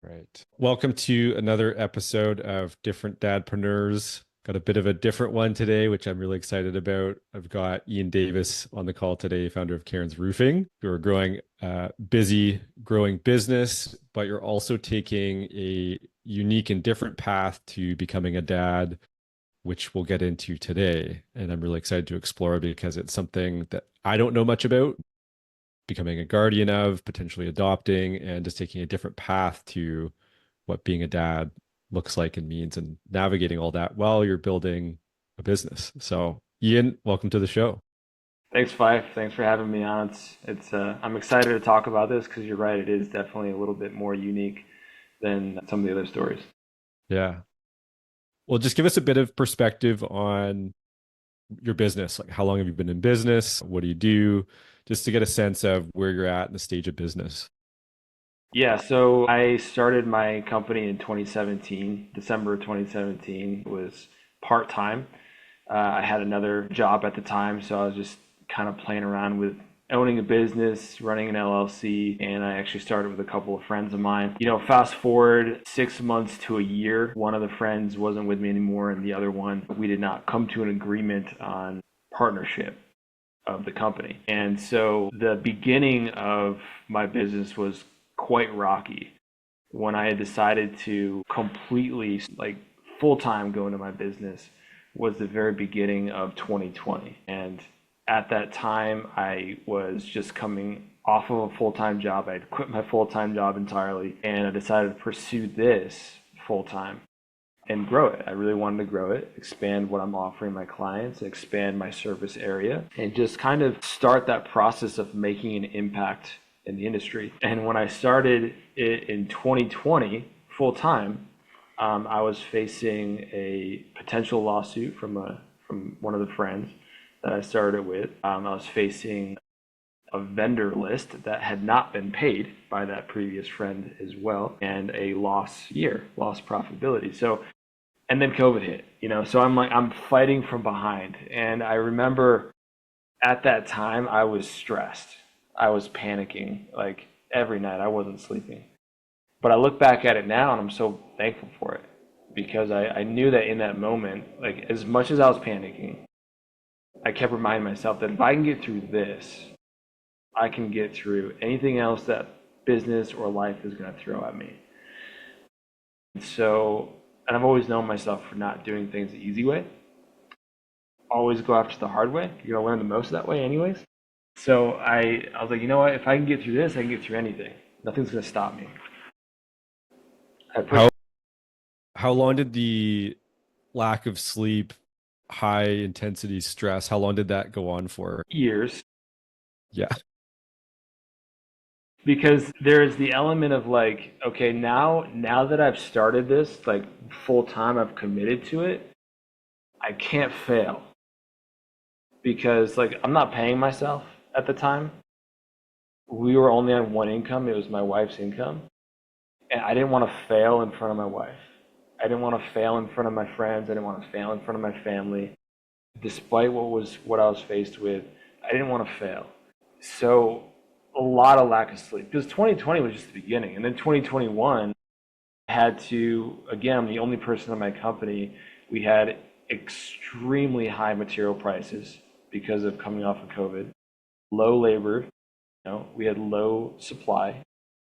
Right. Welcome to another episode of Different Dadpreneurs. Got a bit of a different one today, which I'm really excited about. I've got Ian Davis on the call today, founder of Cairns Roofing. You're growing busy, growing business, but you're also taking a unique and different path to becoming a dad, which we'll get into today. And I'm really excited to explore because it's something that I don't know much about, becoming a guardian of, potentially adopting, and just taking a different path to what being a dad looks like and means and navigating all that while you're building a business. So, Ian, welcome to the show. Thanks, Fyfe. Thanks for having me on. I'm excited to talk about this because you're right. It is definitely a little bit more unique than some of the other stories. Yeah. Well, just give us a bit of perspective on your business. Like, how long have you been in business? What do you do? Just to get a sense of where you're at in the stage of business. Yeah, so I started my company in 2017, December of 2017. It was part-time. I had another job at the time, so I was just kind of playing around with owning a business, running an LLC, and I actually started with a couple of friends of mine. Fast forward 6 months to a year, one of the friends wasn't with me anymore, and the other one, we did not come to an agreement on partnership of the company. And so the beginning of my business was quite rocky. When I had decided to completely, like, full-time go into my business was the very beginning of 2020. And at that time, I was just coming off of a full-time job. I had quit my full-time job entirely, and I decided to pursue this full-time and grow it. I really wanted to grow it, expand what I'm offering my clients, expand my service area, and just kind of start that process of making an impact in the industry. And when I started it in 2020 full time, I was facing a potential lawsuit from one of the friends that I started with. I was facing a vendor list that had not been paid by that previous friend as well, and a lost profitability. So, and then COVID hit, so I'm fighting from behind. And I remember at that time I was stressed. I was panicking like every night. I wasn't sleeping. But I look back at it now and I'm so thankful for it because I knew that in that moment, like, as much as I was panicking, I kept reminding myself that if I can get through this, I can get through anything else that business or life is going to throw at me. And I've always known myself for not doing things the easy way. Always go after the hard way. You're going to learn the most that way anyways. So I was like, you know what? If I can get through this, I can get through anything. Nothing's going to stop me. I pushed How how long did the lack of sleep, high intensity stress, how long did that go on for? years Yeah. because there is the element of, like, okay, now that I've started this, like, full time, I've committed to it. I can't fail because, like, I'm not paying myself at the time. We were only on one income. It was my wife's income. And I didn't want to fail in front of my wife. I didn't want to fail in front of my friends. I didn't want to fail in front of my family. Despite what I was faced with, I didn't want to fail. So a lot of lack of sleep because 2020 was just the beginning. And then 2021, I had to, again, I'm the only person in my company. We had extremely high material prices because of coming off of COVID, low labor, we had low supply.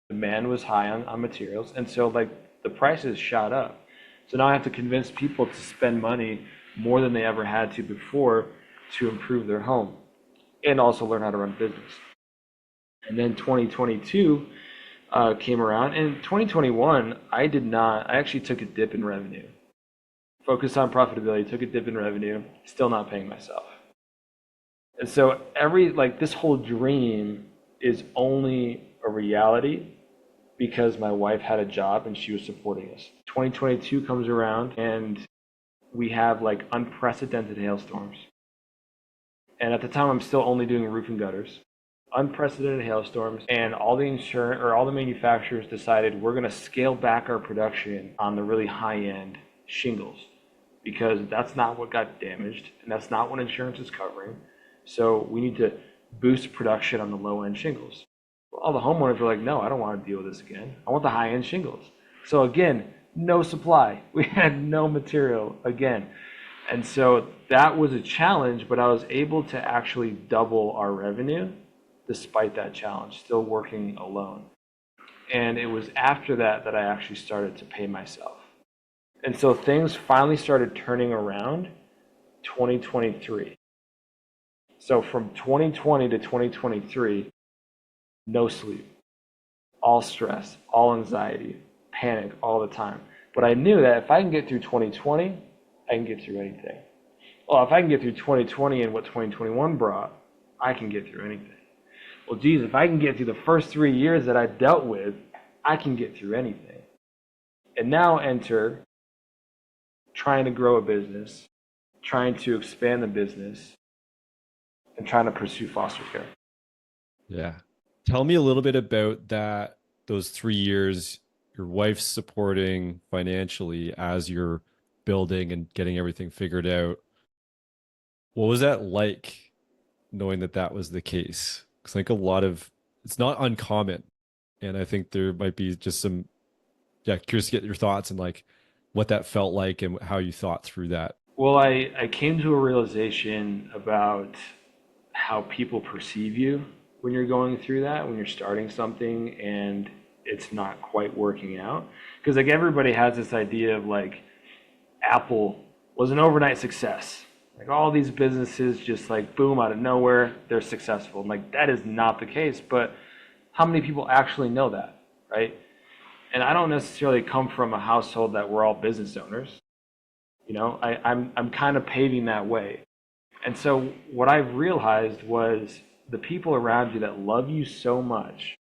Demand was high on materials. And so, like, the prices shot up. So now I have to convince people to spend money more than they ever had to before to improve their home and also learn how to run business. And then 2022 came around. And 2021, I actually took a dip in revenue. Focused on profitability, took a dip in revenue, still not paying myself. And so this whole dream is only a reality because my wife had a job and she was supporting us. 2022 comes around and we have, like, unprecedented hailstorms. And at the time, I'm still only doing roof and gutters. Unprecedented hailstorms, and all the manufacturers decided we're going to scale back our production on the really high-end shingles because that's not what got damaged and that's not what insurance is covering. So we need to boost production on the low-end shingles. All the homeowners were like, no, I don't want to deal with this again. I want the high-end shingles. So again, no supply. We had no material again. And so that was a challenge, but I was able to actually double our revenue despite that challenge, still working alone. And it was after that that I actually started to pay myself. And so things finally started turning around 2023. So from 2020 to 2023, no sleep, all stress, all anxiety, panic all the time. But I knew that if I can get through 2020, I can get through anything. Well, if I can get through 2020 and what 2021 brought, I can get through anything. Well, geez, if I can get through the first 3 years that I dealt with, I can get through anything. And now enter trying to grow a business, trying to expand the business, and trying to pursue foster care. Yeah. Tell me a little bit about that, those 3 years, your wife's supporting financially as you're building and getting everything figured out. What was that like knowing that that was the case? Because I think it's not uncommon. And I think there might be just some, yeah, curious to get your thoughts and like what that felt like and how you thought through that. Well, I came to a realization about how people perceive you when you're going through that, when you're starting something and it's not quite working out. Because like everybody has this idea of like Apple was an overnight success. Like all these businesses just like boom out of nowhere, they're successful. And like that is not the case, but how many people actually know that, right? And I don't necessarily come from a household that we're all business owners. You know, I'm kind of paving that way. And so what I've realized was the people around you that love you so much,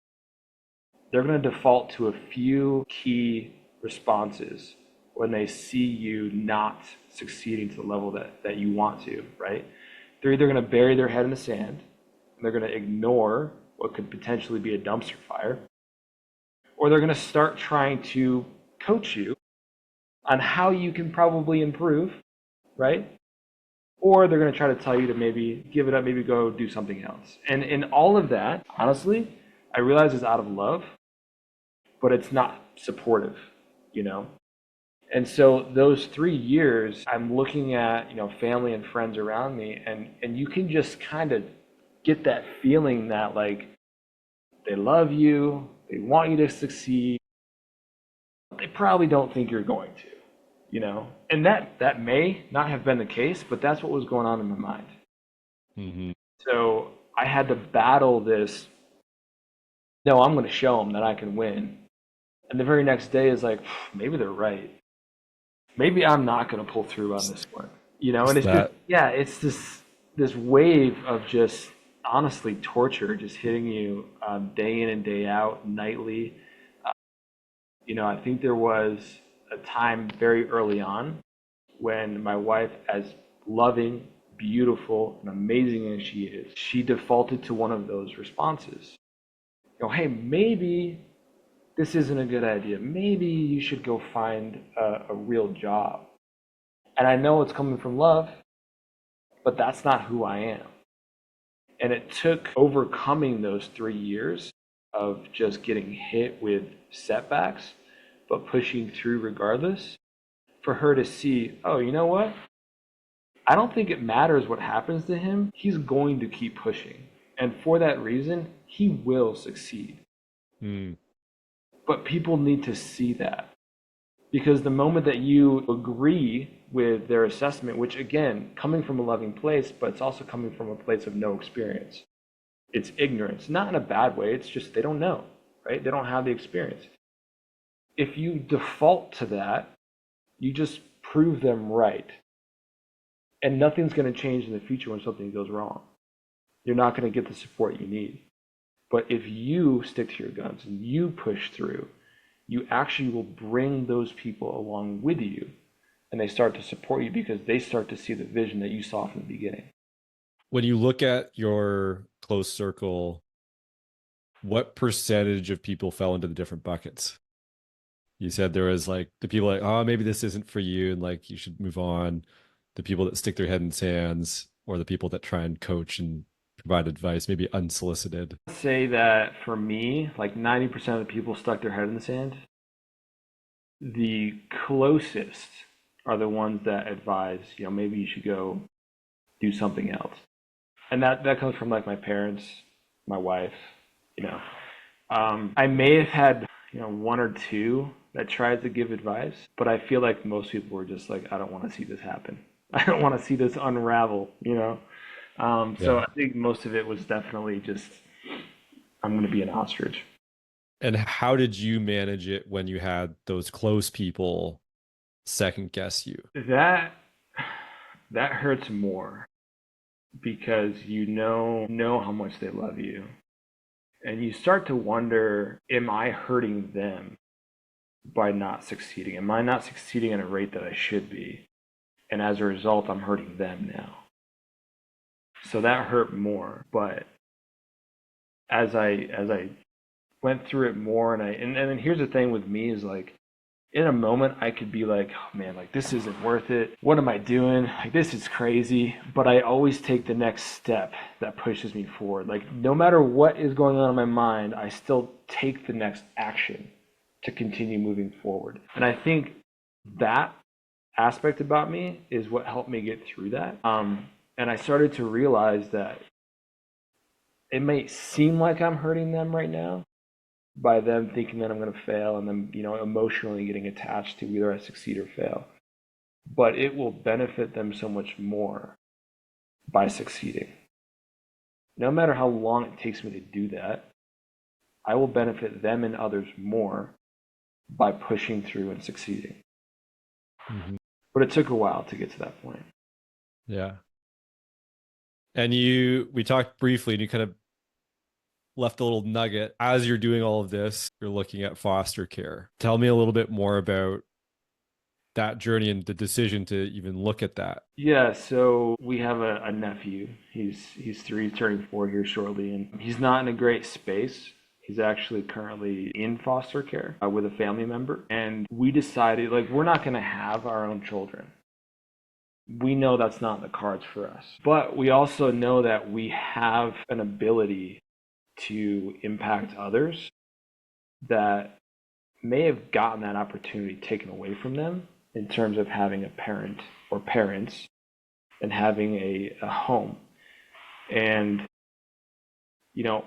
they're going to default to a few key responses when they see you not succeeding to the level that you want to, right? They're either going to bury their head in the sand and they're going to ignore what could potentially be a dumpster fire, or they're going to start trying to coach you on how you can probably improve, right? Or they're going to try to tell you to maybe give it up, maybe go do something else. And in all of that, honestly, I realize it's out of love, but it's not supportive, you know? And so those 3 years, I'm looking at, family and friends around me, and you can just kind of get that feeling that like they love you, they want you to succeed, but they probably don't think you're going to, And that may not have been the case, but that's what was going on in my mind. Hmm. So I had to battle this, no, I'm going to show them that I can win. And the very next day is like, maybe they're right. Maybe I'm not going to pull through on this one, and Just it's just, that. yeah, it's this wave of just honestly torture just hitting you day in and day out, nightly. Uh, I think there was a time very early on when my wife, as loving, beautiful, and amazing as she is, she defaulted to one of those responses. Hey, maybe this isn't a good idea. Maybe you should go find a real job. And I know it's coming from love, but that's not who I am. And it took overcoming those 3 years of just getting hit with setbacks, but pushing through regardless, for her to see, oh, you know what? I don't think it matters what happens to him. He's going to keep pushing. And for that reason, he will succeed. Mm. But people need to see that. Because the moment that you agree with their assessment, which again, coming from a loving place, but it's also coming from a place of no experience. It's ignorance, not in a bad way. It's just they don't know, right? They don't have the experience. If you default to that, you just prove them right. And nothing's going to change in the future when something goes wrong. You're not going to get the support you need. But if you stick to your guns and you push through, you actually will bring those people along with you, and they start to support you because they start to see the vision that you saw from the beginning. When you look at your close circle, what percentage of people fell into the different buckets? You said there was like the people like, oh, maybe this isn't for you and like you should move on. The people that stick their head in sands, or the people that try and coach and provide advice, maybe unsolicited. I'd say that for me, like 90% of the people stuck their head in the sand. The closest are the ones that advise, maybe you should go do something else. And that comes from like my parents, my wife, you know. I may have had, one or two that tried to give advice, but I feel like most people were just like, I don't want to see this happen. I don't want to see this unravel. So Yeah. I think most of it was definitely just, I'm going to be an ostrich. And how did you manage it when you had those close people second guess you? That that hurts more because you know how much they love you. And you start to wonder, am I hurting them by not succeeding? Am I not succeeding at a rate that I should be? And as a result, I'm hurting them now. So that hurt more. But as I went through it more, and then here's the thing with me is like, in a moment I could be like, oh man, like this isn't worth it. What am I doing? Like this is crazy. But I always take the next step that pushes me forward. Like no matter what is going on in my mind, I still take the next action to continue moving forward. And I think that aspect about me is what helped me get through that. And I started to realize that it may seem like I'm hurting them right now by them thinking that I'm going to fail and them, emotionally getting attached to either I succeed or fail. But it will benefit them so much more by succeeding. No matter how long it takes me to do that, I will benefit them and others more by pushing through and succeeding. Hmm. But it took a while to get to that point. Yeah. And we talked briefly and you kind of left a little nugget. As you're doing all of this, you're looking at foster care. Tell me a little bit more about that journey and the decision to even look at that. Yeah, so we have a nephew. He's 3, turning 4 here shortly, and he's not in a great space. He's actually currently in foster care with a family member, and we decided like we're not going to have our own children. We know that's not in the cards for us, but we also know that we have an ability to impact others that may have gotten that opportunity taken away from them in terms of having a parent or parents and having a home. And,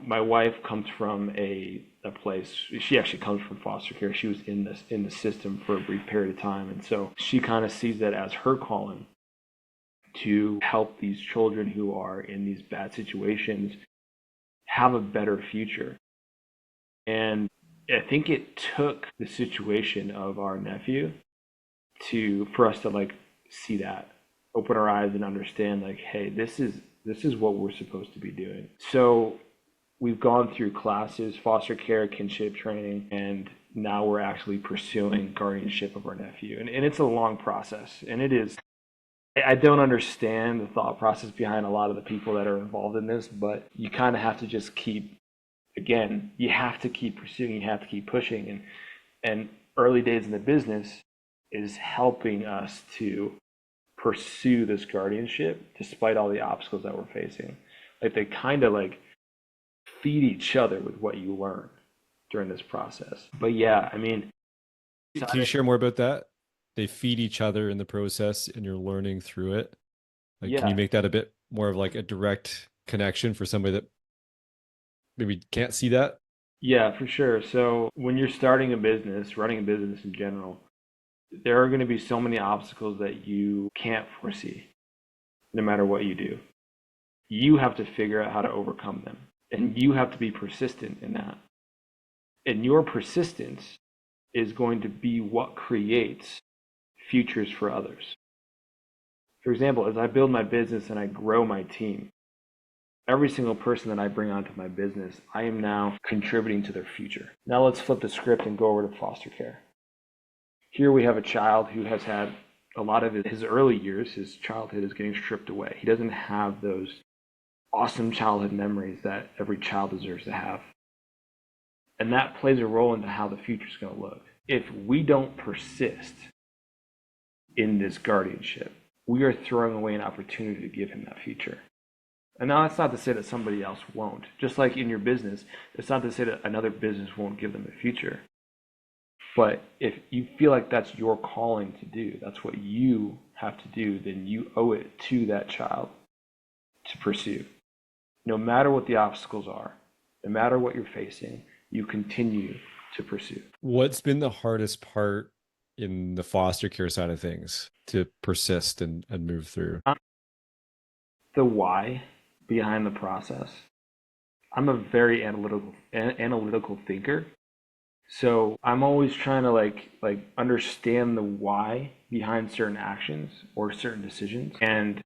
my wife comes from a place, she actually comes from foster care. She was in the system for a brief period of time. And so she kind of sees that as her calling to help these children who are in these bad situations have a better future. And I think it took the situation of our nephew for us to like see that, open our eyes and understand like, hey, this is what we're supposed to be doing. So we've gone through classes, foster care, kinship training, and now we're actually pursuing guardianship of our nephew. And it's a long process. And it is, I don't understand the thought process behind a lot of the people that are involved in this, but you kind of have to just keep, again, you have to keep pursuing, you have to keep pushing. And early days in the business is helping us to pursue this guardianship despite all the obstacles that we're facing. Like they kind of like feed each other with what you learn during this process. But yeah, I mean, Can you share more about that? They feed each other in the process and you're learning through it. Like, can you yeah, make that a bit more of like a direct connection for somebody that maybe can't see that? yeah, for sure. So when you're starting a business, running a business in general, there are going to be so many obstacles that you can't foresee, no matter what you do. You have to figure out how to overcome them, and you have to be persistent in that. And your persistence is going to be what creates futures for others. For example, as I build my business and I grow my team, every single person that I bring onto my business, I am now contributing to their future. Now let's flip the script and go over to foster care. Here we have a child who has had a lot of his early years, his childhood is getting stripped away. He doesn't have those awesome childhood memories that every child deserves to have. And that plays a role into how the future is going to look. If we don't persist in this guardianship, we are throwing away an opportunity to give him that future. And now that's not to say that somebody else won't. Just like in your business, it's not to say that another business won't give them a future. But if you feel like that's your calling to do, that's what you have to do, then you owe it to that child to pursue. No matter what the obstacles are, no matter what you're facing, you continue to pursue. What's been the hardest part in the foster care side of things to persist and move through? The why behind the process. I'm a very analytical thinker. So I'm always trying to understand the why behind certain actions or certain decisions. And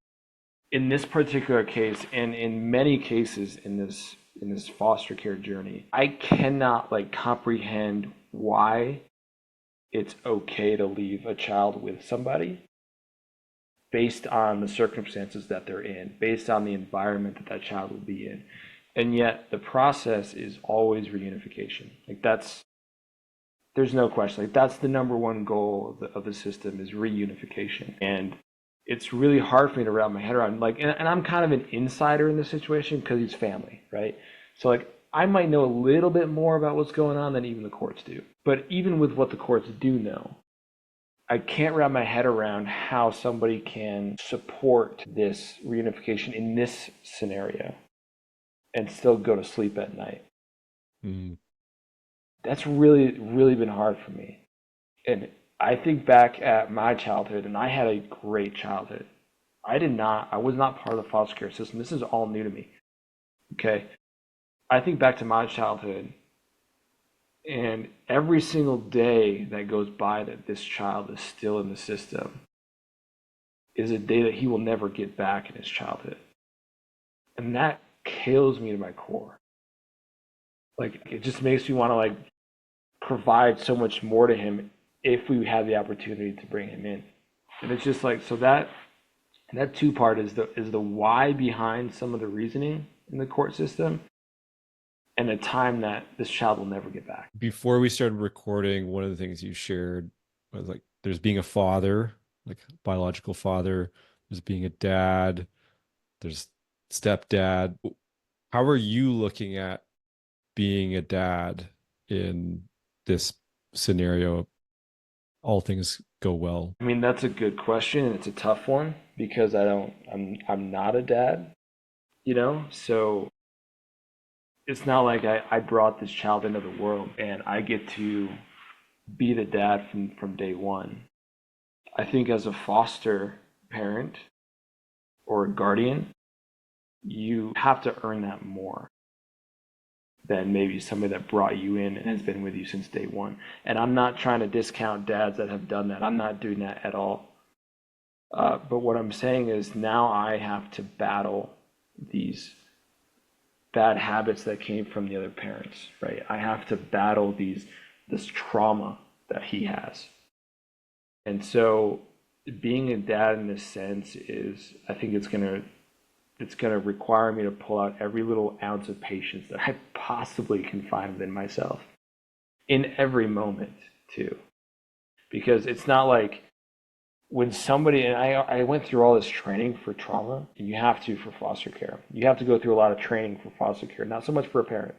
in this particular case, and in many cases in this foster care journey, I cannot comprehend why it's okay to leave a child with somebody based on the circumstances that they're in, based on the environment that that child will be in. And yet the process is always reunification. There's no question. That's the number one goal of the system is reunification. And it's really hard for me to wrap my head around. And I'm kind of an insider in this situation because he's family, right? So I might know a little bit more about what's going on than even the courts do. But even with what the courts do know, I can't wrap my head around how somebody can support this reunification in this scenario and still go to sleep at night. Mm. That's really, really been hard for me. And I think back at my childhood, and I had a great childhood. I was not part of the foster care system. This is all new to me. Okay. I think back to my childhood, and every single day that goes by that this child is still in the system is a day that he will never get back in his childhood. And that kills me to my core. It just makes me want to provide so much more to him if we had the opportunity to bring him in. And it's just so that two part is the why behind some of the reasoning in the court system and the time that this child will never get back. Before we started recording, one of the things you shared was there's being a father, like biological father, there's being a dad, there's stepdad. How are you looking at being a dad in this scenario? All things go well. I mean, that's a good question, and it's a tough one because I'm not a dad, so it's not like I brought this child into the world and I get to be the dad from day one. I think as a foster parent or a guardian, you have to earn that more than maybe somebody that brought you in and has been with you since day one. And I'm not trying to discount dads that have done that. I'm not doing that at all. But what I'm saying is now I have to battle these bad habits that came from the other parents, right? I have to battle this trauma that he has. And so being a dad in this sense is, I think it's going to require me to pull out every little ounce of patience that I possibly can find within myself in every moment too. Because it's not like when somebody, and I went through all this training for trauma, and you have to for foster care. You have to go through a lot of training for foster care, not so much for a parent,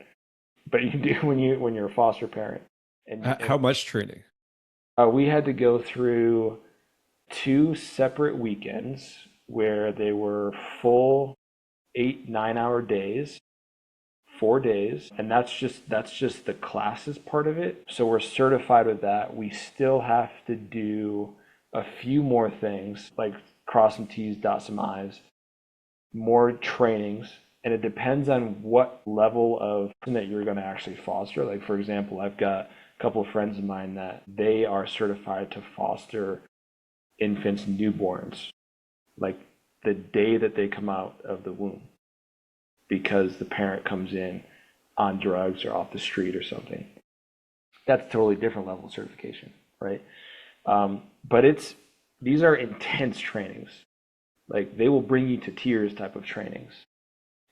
but you do when you're a foster parent. How much training? We had to go through 2 separate weekends where they were full 8-9 hour days, 4 days, and that's just the classes part of it. So we're certified with that. We still have to do a few more things like cross some T's, dot some I's, more trainings, and it depends on what level of person that you're going to actually foster. Like for example, I've got a couple of friends of mine that they are certified to foster infants, newborns, like the day that they come out of the womb, because the parent comes in on drugs or off the street or something. That's a totally different level of certification, right? But these are intense trainings. Like they will bring you to tears type of trainings.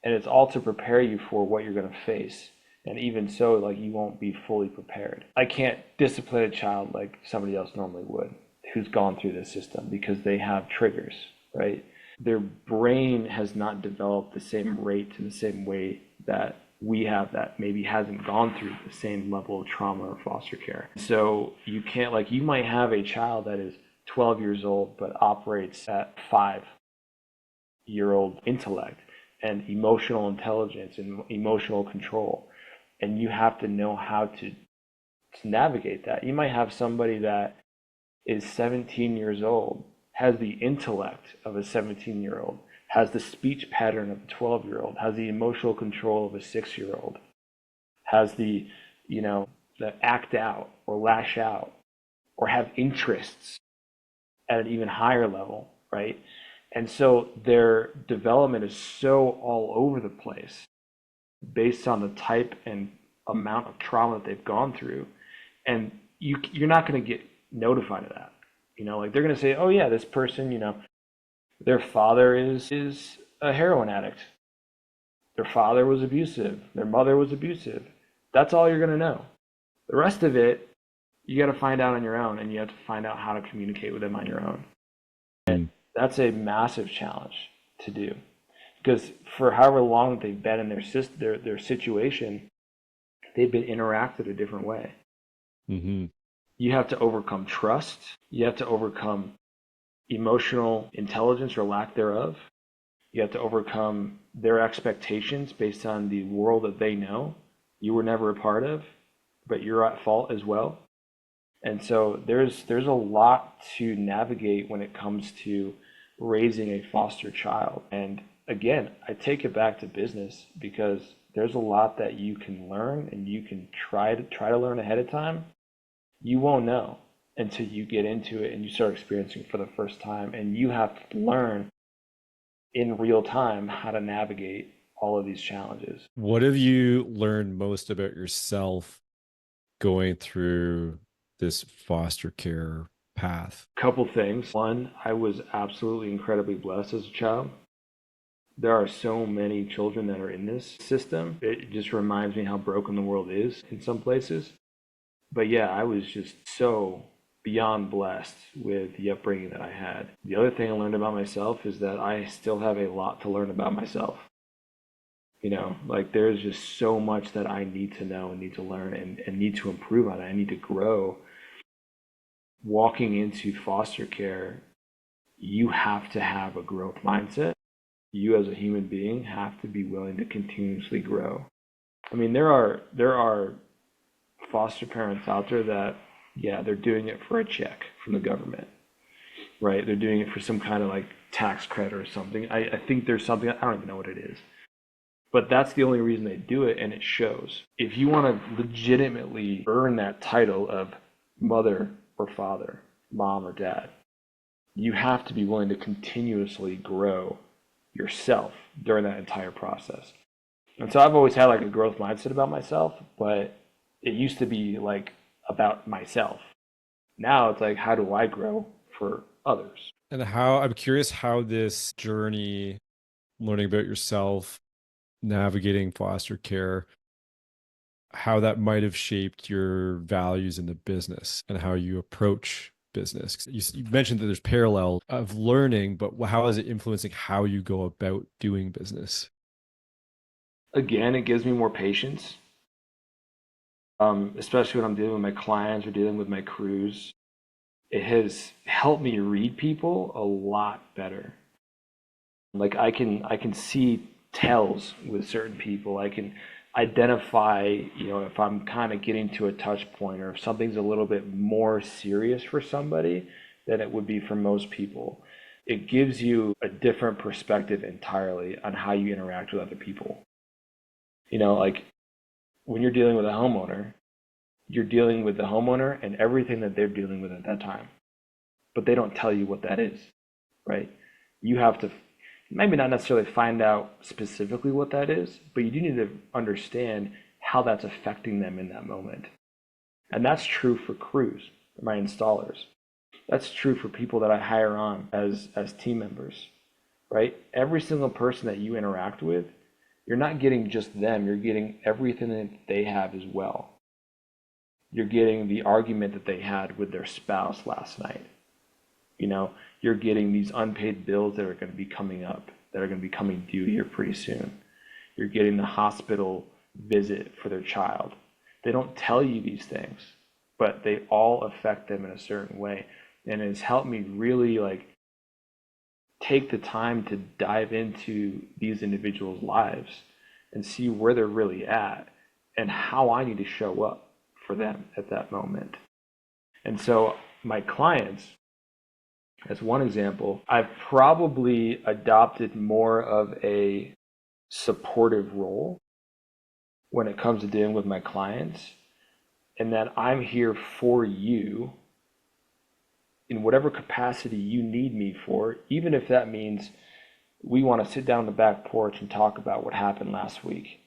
And it's all to prepare you for what you're going to face. And even so, you won't be fully prepared. I can't discipline a child like somebody else normally would who's gone through this system because they have triggers, right? Their brain has not developed the same rate in the same way that we have that maybe hasn't gone through the same level of trauma or foster care. So you can't, like, you might have a child that is 12 years old but operates at 5-year old intellect and emotional intelligence and emotional control, and you have to know how to navigate that. You might have somebody that is 17 years old, has the intellect of a 17-year-old, has the speech pattern of a 12-year-old, has the emotional control of a 6-year-old, has the, the act out or lash out or have interests at an even higher level, right? And so their development is so all over the place based on the type and amount of trauma that they've gone through. And you're not going to get notified of that. Like they're going to say, oh yeah, this person, their father is a heroin addict. Their father was abusive. Their mother was abusive. That's all you're going to know. The rest of it, you got to find out on your own, and you have to find out how to communicate with them on your own. And that's a massive challenge to do, because for however long they've been in their situation, they've been interacted a different way. Mm-hmm. You have to overcome trust. You have to overcome emotional intelligence or lack thereof. You have to overcome their expectations based on the world that they know you were never a part of, but you're at fault as well. And so there's a lot to navigate when it comes to raising a foster child. And again, I take it back to business, because there's a lot that you can learn and you can try to learn ahead of time. You won't know until you get into it and you start experiencing it for the first time, and you have to learn in real time how to navigate all of these challenges. What have you learned most about yourself going through this foster care path? Couple things. One, I was absolutely incredibly blessed as a child. There are so many children that are in this system. It just reminds me how broken the world is in some places. But yeah, I was just so beyond blessed with the upbringing that I had. The other thing I learned about myself is that I still have a lot to learn about myself. Like there's just so much that I need to know and need to learn and need to improve on it. I need to grow. Walking into foster care, you have to have a growth mindset. You as a human being have to be willing to continuously grow. I mean, there are foster parents out there that, yeah, they're doing it for a check from the government, right? They're doing it for some kind of like tax credit or something. I think there's something, I don't even know what it is. But that's the only reason they do it, and it shows. If you want to legitimately earn that title of mother or father, mom or dad, you have to be willing to continuously grow yourself during that entire process. And so I've always had like a growth mindset about myself, but it used to be like about myself. Now it's like, how do I grow for others? And I'm curious how this journey, learning about yourself, navigating foster care, how that might have shaped your values in the business and how you approach business. You mentioned that there's parallel of learning, but how is it influencing how you go about doing business? Again, it gives me more patience, especially when I'm dealing with my clients or dealing with my crews. It has helped me read people a lot better. Like I can see tells with certain people. I can identify, if I'm kind of getting to a touch point, or if something's a little bit more serious for somebody than it would be for most people. It gives you a different perspective entirely on how you interact with other people. Like when you're dealing with a homeowner, you're dealing with the homeowner and everything that they're dealing with at that time. But they don't tell you what that is, right? You have to maybe not necessarily find out specifically what that is, but you do need to understand how that's affecting them in that moment. And that's true for crews, my installers. That's true for people that I hire on as team members, right? Every single person that you interact with, you're not getting just them, you're getting everything that they have as well. You're getting the argument that they had with their spouse last night. You're getting these unpaid bills that are going to be coming up, that are going to be coming due here pretty soon. You're getting the hospital visit for their child. They don't tell you these things, but they all affect them in a certain way. And it's helped me really like take the time to dive into these individuals' lives and see where they're really at and how I need to show up for them at that moment. And so my clients, as one example, I've probably adopted more of a supportive role when it comes to dealing with my clients, and that I'm here for you in whatever capacity you need me for, even if that means we want to sit down on the back porch and talk about what happened last week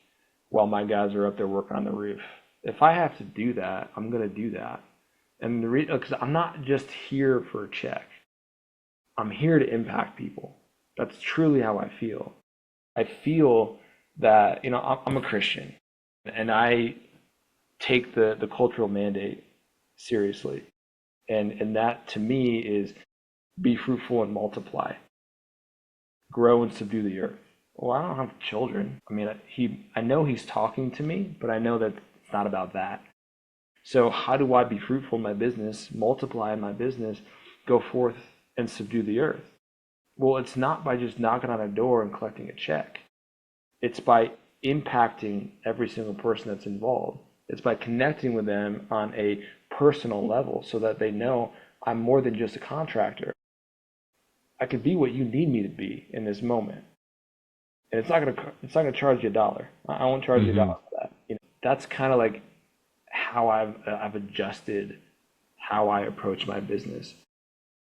while my guys are up there working on the roof. If I have to do that, I'm going to do that. And the reason, because I'm not just here for a check. I'm here to impact people. That's truly how I feel. I feel that, I'm a Christian and I take the cultural mandate seriously. And that to me is be fruitful and multiply, grow and subdue the earth. Well, I don't have children. I mean, I know he's talking to me, but I know that it's not about that. So how do I be fruitful in my business, multiply in my business, go forth and subdue the earth? Well, it's not by just knocking on a door and collecting a check. It's by impacting every single person that's involved. It's by connecting with them on a personal level so that they know I'm more than just a contractor. I could be what you need me to be in this moment. And it's not gonna charge you $1. I won't charge you $1 for that. That's kind of like how I've adjusted how I approach my business.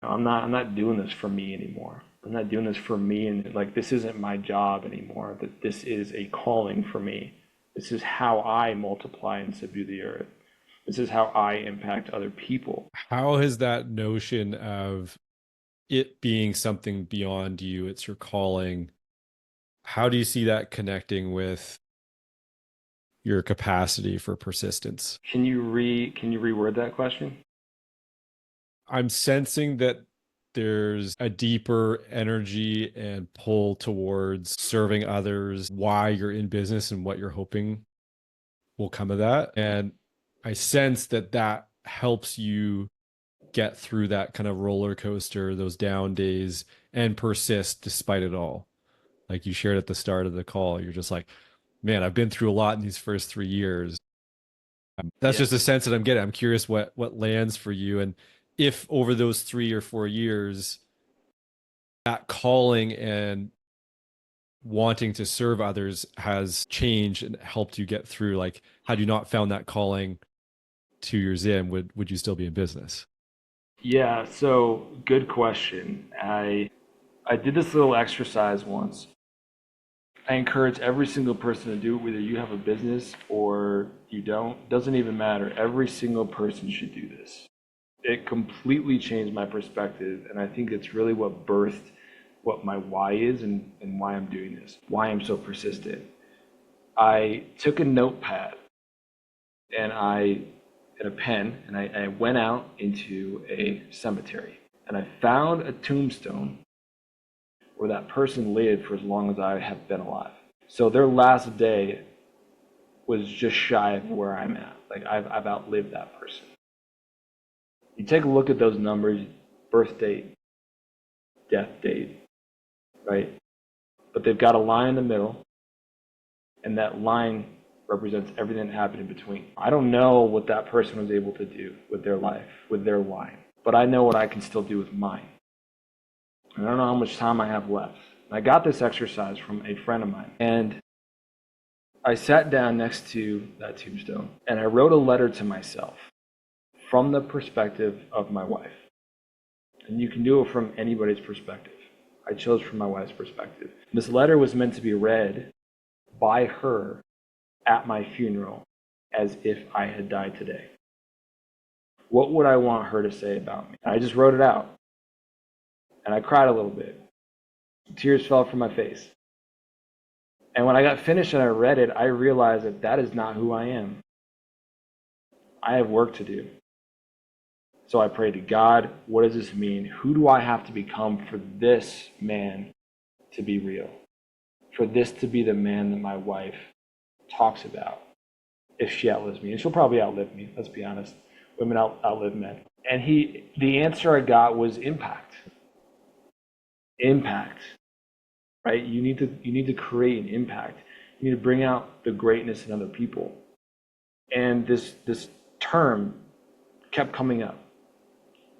I'm not doing this for me anymore. I'm not doing this for me, and like this isn't my job anymore. That this is a calling for me. This is how I multiply and subdue the earth. This is how I impact other people. How has that notion of it being something beyond you, it's your calling, how do you see that connecting with your capacity for persistence? Can you reword that question? I'm sensing that there's a deeper energy and pull towards serving others, why you're in business and what you're hoping will come of that. And I sense that helps you get through that kind of roller coaster, those down days, and persist despite it all. Like you shared at the start of the call, you're just like, man, I've been through a lot in these first 3 years. That's Yeah. just a sense that I'm getting. I'm curious what lands for you, and if over those 3 or 4 years, that calling and wanting to serve others has changed and helped you get through. Like, had you not found that calling 2 years in, would you still be in business? Yeah, so good question. I did this little exercise once. I encourage every single person to do it, whether you have a business or you don't. Doesn't even matter. Every single person should do this. It completely changed my perspective, and I think it's really what birthed what my why is and why I'm doing this, why I'm so persistent. I took a notepad and a pen, and I went out into a cemetery, and I found a tombstone where that person lived for as long as I have been alive. So their last day was just shy of where I'm at. Like I've outlived that person. You take a look at those numbers: birth date, death date, right? But they've got a line in the middle, and that line represents everything that happened in between. I don't know what that person was able to do with their life, with their line, but I know what I can still do with mine. And I don't know how much time I have left. I got this exercise from a friend of mine, and I sat down next to that tombstone, and I wrote a letter to myself from the perspective of my wife. And you can do it from anybody's perspective. I chose from my wife's perspective. This letter was meant to be read by her at my funeral as if I had died today. What would I want her to say about me? I just wrote it out. And I cried a little bit. Tears fell from my face. And when I got finished and I read it, I realized that that is not who I am. I have work to do. So I prayed to God, what does this mean? Who do I have to become for this man to be real? For this to be the man that my wife talks about if she outlives me. And she'll probably outlive me, let's be honest. Women outlive men. And the answer I got was impact. Impact, right? You need to create an impact. You need to bring out the greatness in other people. And this term kept coming up,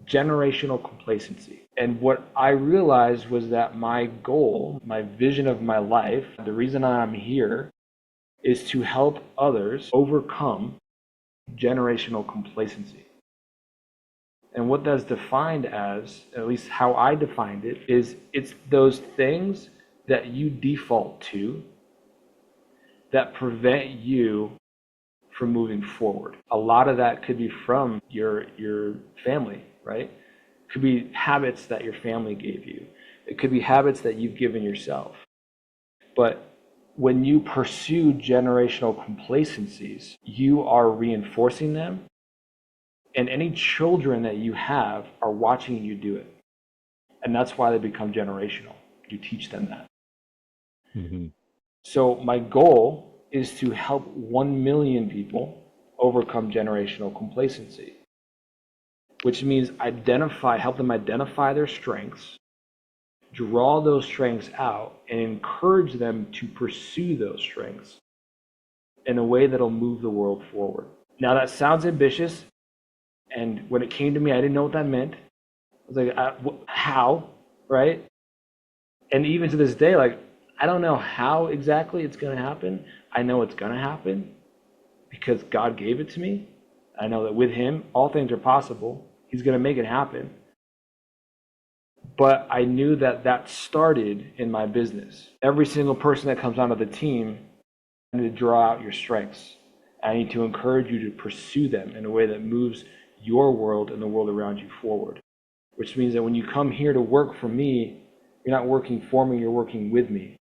generational complacency. And what I realized was that my goal, my vision of my life, the reason I'm here is to help others overcome generational complacency. And what that's defined as, at least how I defined it, is it's those things that you default to that prevent you from moving forward. A lot of that could be from your family, right? It could be habits that your family gave you. It could be habits that you've given yourself. But when you pursue generational complacencies, you are reinforcing them, and any children that you have are watching you do it. And that's why they become generational. You teach them that. Mm-hmm. So my goal is to help 1 million people overcome generational complacency, which means help them identify their strengths, draw those strengths out, and encourage them to pursue those strengths in a way that'll move the world forward. Now that sounds ambitious, and when it came to me, I didn't know what that meant. I was like, how, right? And even to this day, like, I don't know how exactly it's going to happen. I know it's going to happen because God gave it to me. I know that with Him, all things are possible. He's going to make it happen. But I knew that started in my business. Every single person that comes onto the team, I need to draw out your strengths. I need to encourage you to pursue them in a way that moves your world and the world around you forward. Which means that when you come here to work for me, you're not working for me, you're working with me.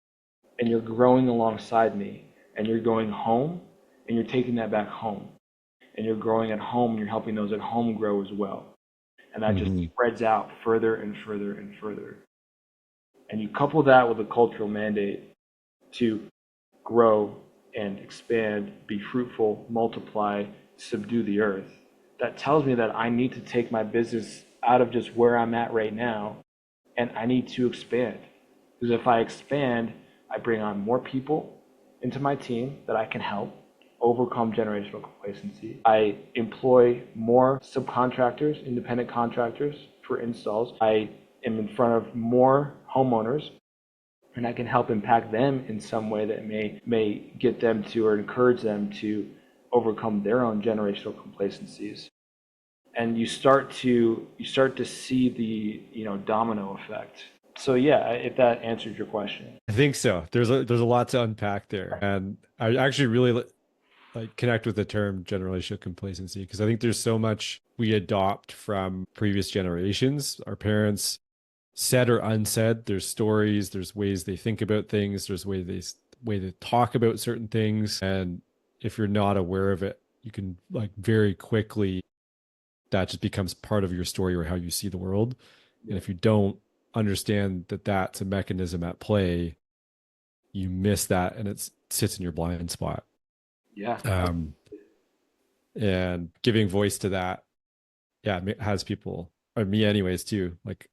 And you're growing alongside me. And you're going home, and you're taking that back home. And you're growing at home, and you're helping those at home grow as well. And that just spreads out further and further and further. And you couple that with a cultural mandate to grow and expand, be fruitful, multiply, subdue the earth. That tells me that I need to take my business out of just where I'm at right now, and I need to expand. Because if I expand, I bring on more people into my team that I can help overcome generational complacency. I employ more subcontractors, independent contractors for installs. I am in front of more homeowners, and I can help impact them in some way that may get them to or encourage them to overcome their own generational complacencies. And you start to see the domino effect. So yeah, if that answered your question. I think so. There's a lot to unpack there, and I actually really like connect with the term generational complacency because I think there's so much we adopt from previous generations. Our parents, said or unsaid, there's stories, there's ways they think about things, there's way they talk about certain things, and if you're not aware of it, you can like very quickly that just becomes part of your story or how you see the world. And if you don't understand that that's a mechanism at play, you miss that and it sits in your blind spot. Yeah. And giving voice to that, yeah, it has people, or me anyways, too, like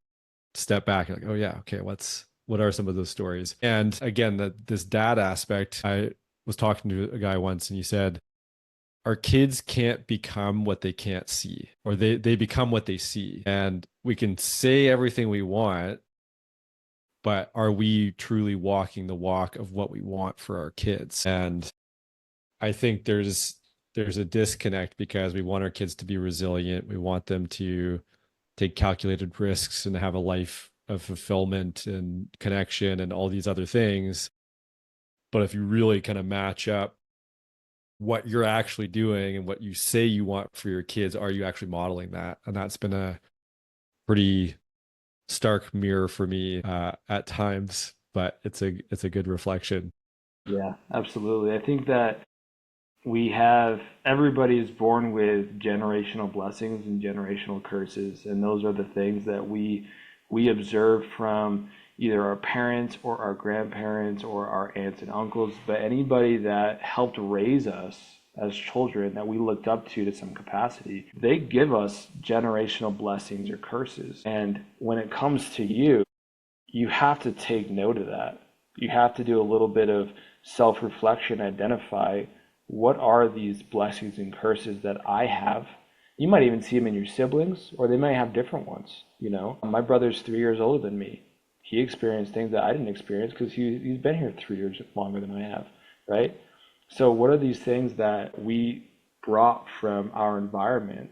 step back and like, oh yeah, okay, what are some of those stories? And again, this dad aspect, I was talking to a guy once and he said, our kids can't become what they can't see, or they become what they see. And we can say everything we want, but are we truly walking the walk of what we want for our kids? And I think there's a disconnect because we want our kids to be resilient. We want them to take calculated risks and have a life of fulfillment and connection and all these other things. But if you really kind of match up what you're actually doing and what you say you want for your kids, are you actually modeling that? And that's been a pretty stark mirror for me at times, but it's a good reflection. Yeah, absolutely. I think that everybody is born with generational blessings and generational curses, and those are the things that we observe from either our parents or our grandparents or our aunts and uncles, but anybody that helped raise us as children that we looked up to some capacity, they give us generational blessings or curses. And when it comes to you, you have to take note of that. You have to do a little bit of self-reflection, identify what are these blessings and curses that I have. You might even see them in your siblings, or they might have different ones. You know, my brother's 3 years older than me. He experienced things that I didn't experience because he's been here 3 years longer than I have, right? So what are these things that we brought from our environment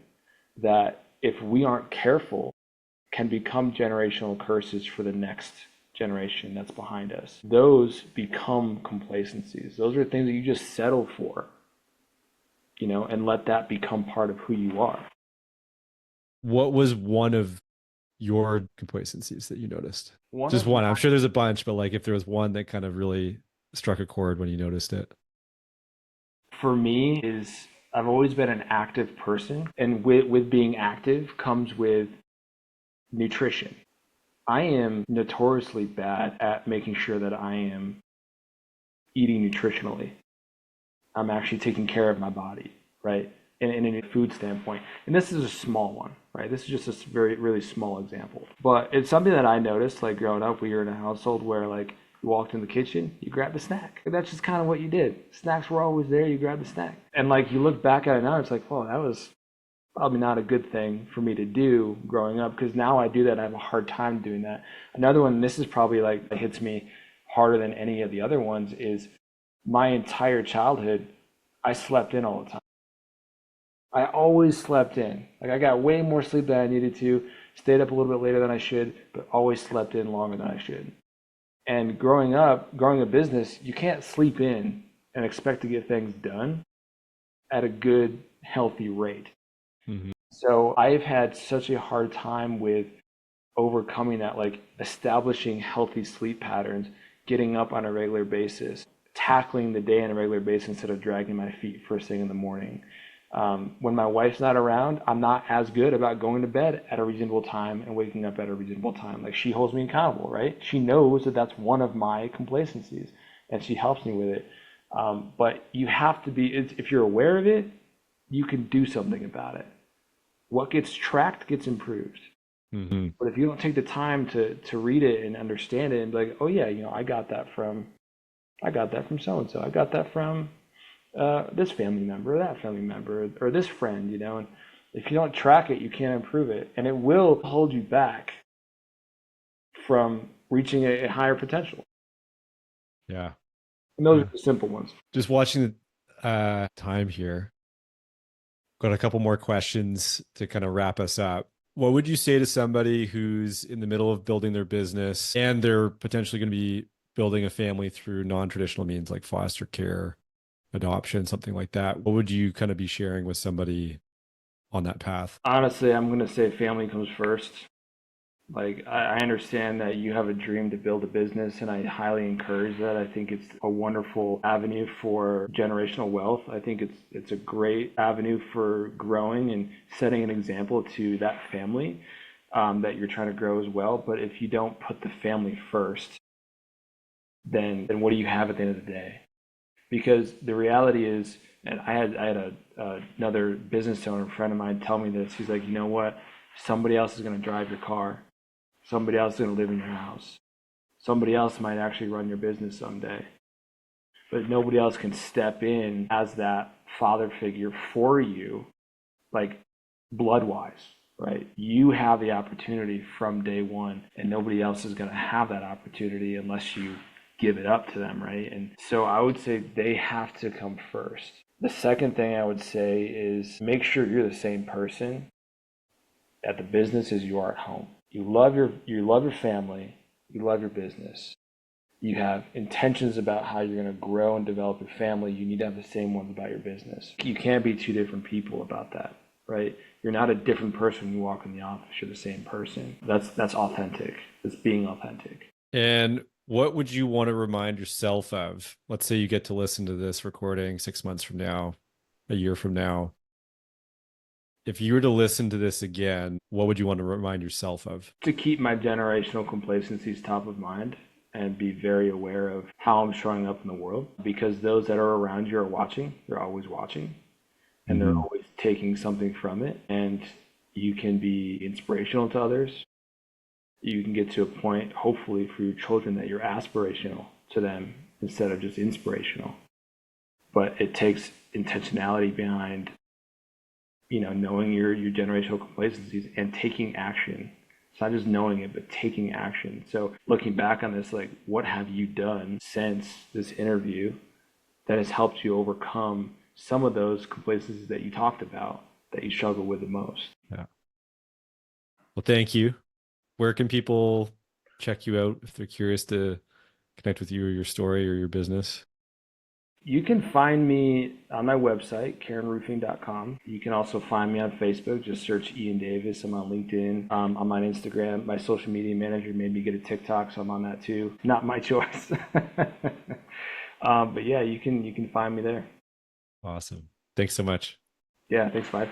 that if we aren't careful can become generational curses for the next generation that's behind us? Those become complacencies. Those are things that you just settle for, you know, and let that become part of who you are. What was one of your complacencies that you noticed? One Just of one. my, I'm sure there's a bunch, but like if there was one that kind of really struck a chord when you noticed it. for me, is I've always been an active person, and with being active comes with nutrition. I am notoriously bad at making sure that I am eating nutritionally. I'm actually taking care of my body, right? In a food standpoint. And this is a small one, right? This is just a very, really small example. But it's something that I noticed, like growing up, we were in a household where like you walked in the kitchen, you grabbed a snack. And that's just kind of what you did. Snacks were always there, you grabbed the snack. And like you look back at it now, it's like, oh, that was probably not a good thing for me to do growing up, because now I do that. I have a hard time doing that. Another one, this is probably like it hits me harder than any of the other ones, is my entire childhood, I slept in all the time. I always slept in. Like I got way more sleep than I needed to, stayed up a little bit later than I should, but always slept in longer than I should. And growing up, growing a business, you can't sleep in and expect to get things done at a good, healthy rate. Mm-hmm. So I've had such a hard time with overcoming that, like establishing healthy sleep patterns, getting up on a regular basis, tackling the day on a regular basis instead of dragging my feet first thing in the morning. When my wife's not around, I'm not as good about going to bed at a reasonable time and waking up at a reasonable time. Like she holds me accountable, right? She knows that that's one of my complacencies, and she helps me with it. But you have to be, if you're aware of it, you can do something about it. What gets tracked gets improved. Mm-hmm. But if you don't take the time to read it and understand it and be like, oh yeah, you know, I got that from so and so. I got that from this family member, or that family member, or this friend, you know. And if you don't track it, you can't improve it, and it will hold you back from reaching a higher potential. Yeah. And those Yeah. are the simple ones. Just watching the time here. Got a couple more questions to kind of wrap us up. What would you say to somebody who's in the middle of building their business and they're potentially going to be building a family through non-traditional means like foster care, adoption, something like that? What would you kind of be sharing with somebody on that path? Honestly, I'm going to say family comes first. Like, I understand that you have a dream to build a business, and I highly encourage that. I think it's a wonderful avenue for generational wealth. I think it's a great avenue for growing and setting an example to that family that you're trying to grow as well. But if you don't put the family first, then what do you have at the end of the day? Because the reality is, and another business owner friend of mine tell me this. He's like, you know what? Somebody else is going to drive your car. Somebody else is going to live in your house. Somebody else might actually run your business someday. But nobody else can step in as that father figure for you, like blood-wise, right? You have the opportunity from day one, and nobody else is going to have that opportunity unless you give it up to them, right? And so I would say they have to come first. The second thing I would say is make sure you're the same person at the business as you are at home. You love your family, you love your business. You have intentions about how you're going to grow and develop your family. You need to have the same ones about your business. You can't be two different people about that, right? You're not a different person when you walk in the office. You're the same person. That's authentic. It's being authentic. And what would you want to remind yourself of? Let's say you get to listen to this recording 6 months from now, a year from now. If you were to listen to this again, what would you want to remind yourself of? To keep my generational complacencies top of mind and be very aware of how I'm showing up in the world, because those that are around you are watching. They're always watching, and they're Hmm. always taking something from it. And you can be inspirational to others. You can get to a point, hopefully, for your children that you're aspirational to them instead of just inspirational. But it takes intentionality behind, knowing your generational complacencies and taking action. It's not just knowing it, but taking action. So looking back on this, like, what have you done since this interview that has helped you overcome some of those complacencies that you talked about that you struggle with the most? Yeah. Well, thank you. Where can people check you out if they're curious to connect with you or your story or your business? You can find me on my website, cairnroofing.com. You can also find me on Facebook. Just search Ian Davis. I'm on LinkedIn. I'm on Instagram. My social media manager made me get a TikTok, so I'm on that too. Not my choice. But yeah, you can find me there. Awesome. Thanks so much. Yeah, thanks, Fyfe.